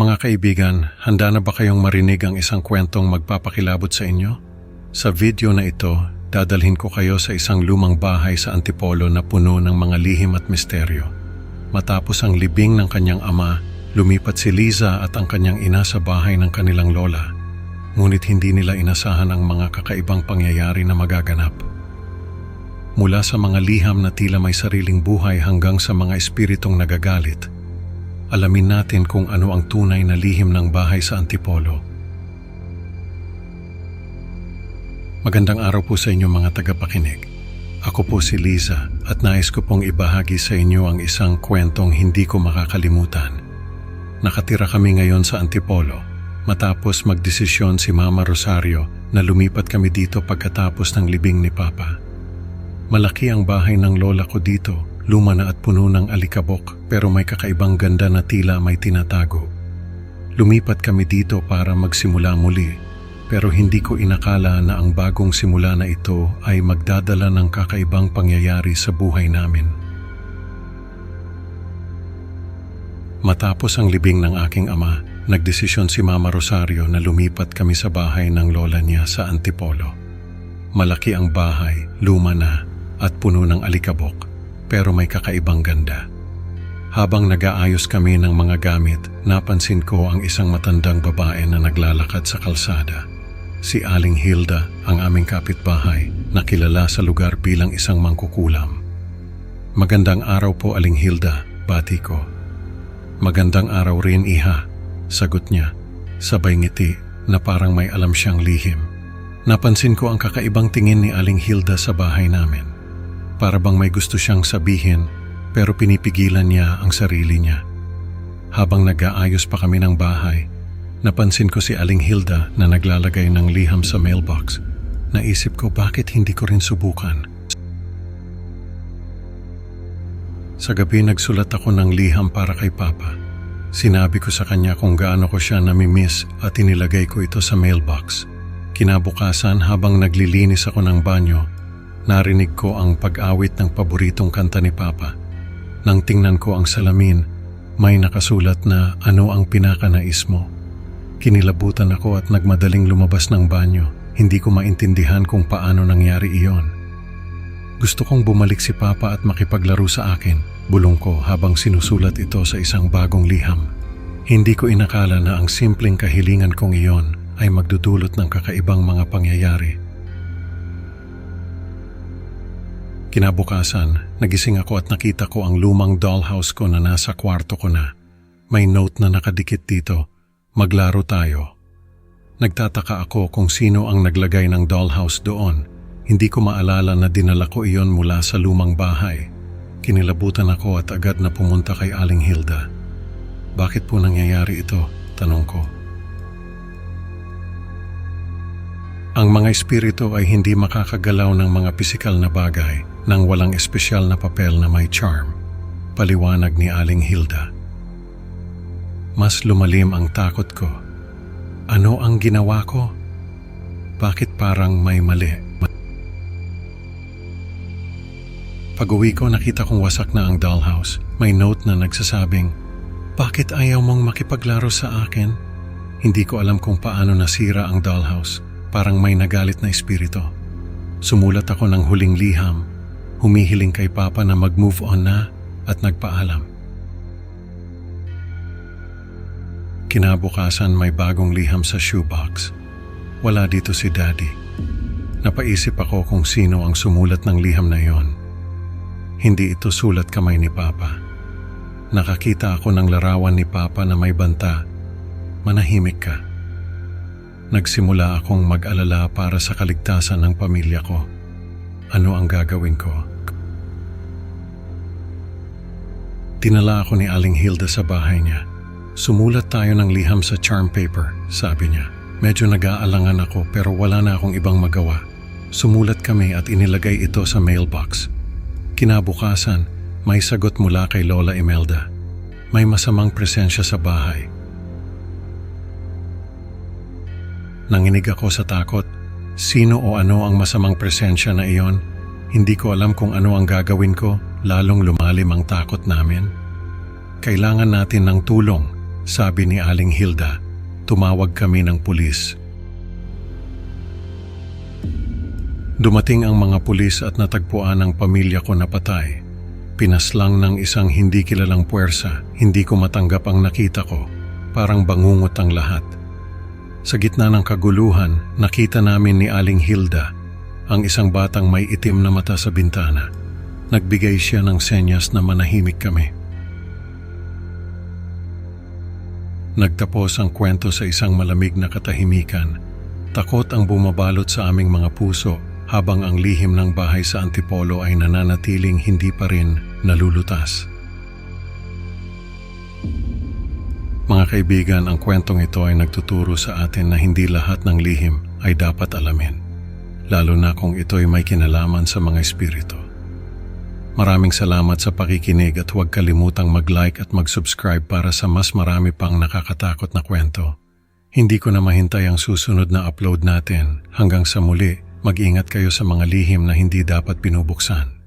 Mga kaibigan, handa na ba kayong marinig ang isang kwentong magpapakilabot sa inyo? Sa video na ito, dadalhin ko kayo sa isang lumang bahay sa Antipolo na puno ng mga lihim at misteryo. Matapos ang libing ng kanyang ama, lumipat si Liza at ang kanyang ina sa bahay ng kanilang lola. Ngunit hindi nila inasahan ang mga kakaibang pangyayari na magaganap. Mula sa mga liham na tila may sariling buhay hanggang sa mga espiritong nagagalit, alamin natin kung ano ang tunay na lihim ng bahay sa Antipolo. Magandang araw po sa inyo mga tagapakinig. Ako po si Liza at nais ko pong ibahagi sa inyo ang isang kwentong hindi ko makakalimutan. Nakatira kami ngayon sa Antipolo matapos magdesisyon si Mama Rosario na lumipat kami dito pagkatapos ng libing ni Papa. Malaki ang bahay ng lola ko dito. Luma na at puno ng alikabok pero may kakaibang ganda na tila may tinatago. Lumipat kami dito para magsimula muli pero hindi ko inakala na ang bagong simula na ito ay magdadala ng kakaibang pangyayari sa buhay namin. Matapos ang libing ng aking ama, nagdesisyon si Mama Rosario na lumipat kami sa bahay ng lola niya sa Antipolo. Malaki ang bahay, luma na at puno ng alikabok. Pero may kakaibang ganda. Habang nag-aayos kami ng mga gamit, napansin ko ang isang matandang babae na naglalakad sa kalsada. Si Aling Hilda, ang aming kapitbahay, na kilala sa lugar bilang isang mangkukulam. Magandang araw po Aling Hilda, bati ko. Magandang araw rin iha, sagot niya, sabay ngiti na parang may alam siyang lihim. Napansin ko ang kakaibang tingin ni Aling Hilda sa bahay namin. Para bang may gusto siyang sabihin pero pinipigilan niya ang sarili niya. Habang nag-aayos pa kami ng bahay, napansin ko si Aling Hilda na naglalagay ng liham sa mailbox. Naisip ko bakit hindi ko rin subukan. Sa gabi nagsulat ako ng liham para kay Papa. Sinabi ko sa kanya kung gaano ko siya namimiss at inilagay ko ito sa mailbox. Kinabukasan habang naglilinis ako ng banyo, narinig ko ang pag-awit ng paboritong kanta ni Papa. Nang tingnan ko ang salamin, may nakasulat na ano ang pinakanais mo. Kinilabutan ako at nagmadaling lumabas ng banyo. Hindi ko maintindihan kung paano nangyari iyon. Gusto kong bumalik si Papa at makipaglaro sa akin, bulong ko habang sinusulat ito sa isang bagong liham. Hindi ko inakala na ang simpleng kahilingan kong iyon ay magdudulot ng kakaibang mga pangyayari. Kinabukasan, nagising ako at nakita ko ang lumang dollhouse ko na nasa kwarto ko na. May note na nakadikit dito, maglaro tayo. Nagtataka ako kung sino ang naglagay ng dollhouse doon. Hindi ko maalala na dinala ko iyon mula sa lumang bahay. Kinilabutan ako at agad na pumunta kay Aling Hilda. Bakit po nangyayari ito? Tanong ko. Ang mga espiritu ay hindi makakagalaw ng mga pisikal na bagay nang walang espesyal na papel na may charm, paliwanag ni Aling Hilda. Mas lumalim ang takot ko. Ano ang ginawa ko? Bakit parang may mali? Pag-uwi ko nakita kong wasak na ang dollhouse. May note na nagsasabing, "Bakit ayaw mong makipaglaro sa akin?" Hindi ko alam kung paano nasira ang dollhouse. Parang may nagalit na espiritu. Sumulat ako ng huling liham, humihiling kay Papa na mag-move on na at nagpaalam. Kinabukasan may bagong liham sa shoebox. Wala dito si Daddy. Napaisip ako kung sino ang sumulat ng liham na yon. Hindi ito sulat kamay ni Papa. Nakakita ako ng larawan ni Papa na may banta. Manahimik ka. Nagsimula akong mag-alala para sa kaligtasan ng pamilya ko. Ano ang gagawin ko? Dinala ako ni Aling Hilda sa bahay niya. Sumulat tayo ng liham sa charm paper, sabi niya. Medyo nag-aalangan ako pero wala na akong ibang magawa. Sumulat kami at inilagay ito sa mailbox. Kinabukasan, may sagot mula kay Lola Imelda. May masamang presensya sa bahay. Nanginig ako sa takot. Sino o ano ang masamang presensya na iyon? Hindi ko alam kung ano ang gagawin ko, lalong lumalim ang takot namin. Kailangan natin ng tulong, sabi ni Aling Hilda. Tumawag kami ng pulis. Dumating ang mga pulis at natagpuan ang pamilya ko na patay. Pinaslang ng isang hindi kilalang puwersa. Hindi ko matanggap ang nakita ko. Parang bangungot ang lahat. Sa gitna ng kaguluhan, nakita namin ni Aling Hilda ang isang batang may itim na mata sa bintana. Nagbigay siya ng senyas na manahimik kami. Nagtapos ang kwento sa isang malamig na katahimikan. Takot ang bumabalot sa aming mga puso habang ang lihim ng bahay sa Antipolo ay nananatiling hindi pa rin nalulutas. Mga kaibigan, ang kwentong ito ay nagtuturo sa atin na hindi lahat ng lihim ay dapat alamin, lalo na kung ito'y may kinalaman sa mga espiritu. Maraming salamat sa pakikinig at huwag kalimutang mag-like at mag-subscribe para sa mas marami pang nakakatakot na kwento. Hindi ko na mahintay ang susunod na upload natin. Hanggang sa muli, mag-ingat kayo sa mga lihim na hindi dapat binubuksan.